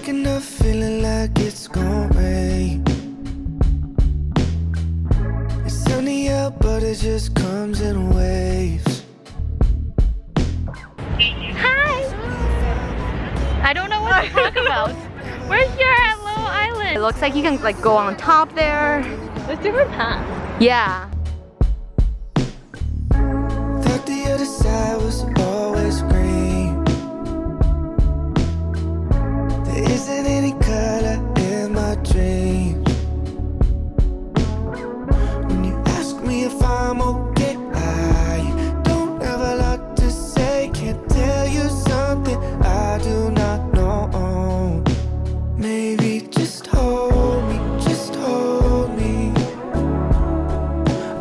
waking up feeling like it's gonna rain. It's sunny out, but it just comes in waves. Hi! I don't know what to talk about. Where's your little island? It looks like you can like go on top there. There's different paths. Yeah. Thought the other side was always green. There isn't any color in my dreams. When you ask me if I'm okay, I don't have a lot to say. Can't tell you something I do not know. Maybe just hold me, just hold me.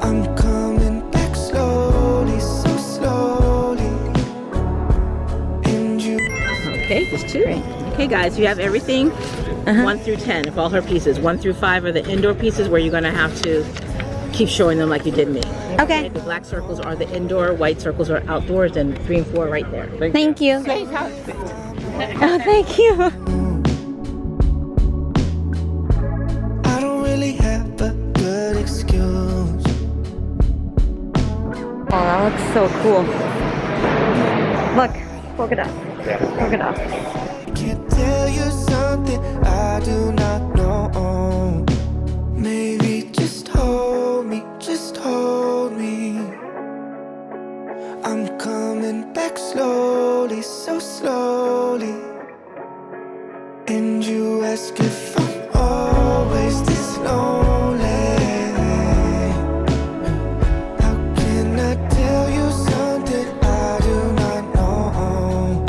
I'm coming back slowly, so slowly. And you. Okay, just two. Okay guys, you have everything 1 through 10 of all her pieces. 1 through 5 are the indoor pieces where you're gonna have to keep showing them like you did me. Okay. The black circles are the indoor, white circles are outdoors, and 3 and 4 are right there. Thank you. Oh, thank you. I don't really have a good excuse. Oh, that looks so cool. Look, polka dot. Polka dot. Can't tell you something I do not know. Maybe just hold me, just hold me. I'm coming back slowly, so slowly. And you ask if I'm always this lonely. How can I tell you something I do not know?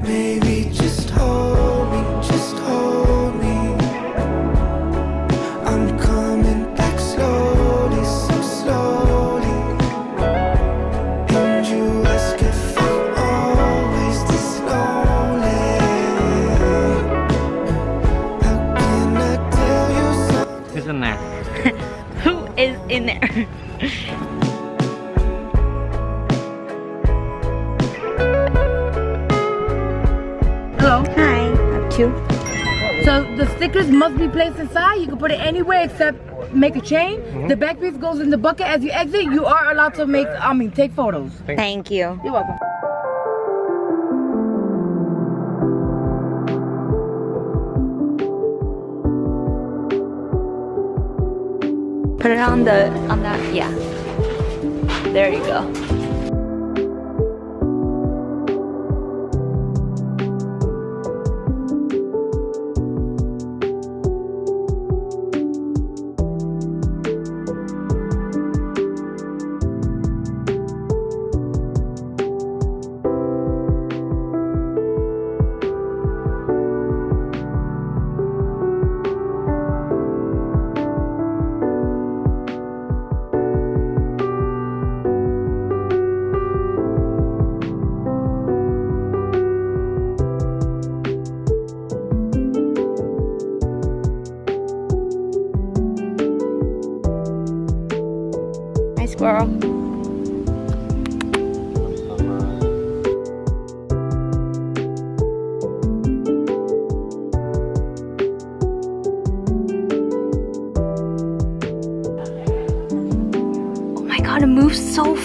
Maybe just hold me, just hold me. I'm coming back slowly, so slowly. And you ask if I'm always this lonely. How can I tell you something? Who's in there? Who is in there? Hello. Hi. I have 2. So the stickers must be placed inside. You can put it anywhere except make a chain. The back piece goes in the bucket. As you exit, you are allowed to take photos. Thank you. You're welcome. Put it on that, yeah. There you go. Hi, squirrel. Oh my god, it moves so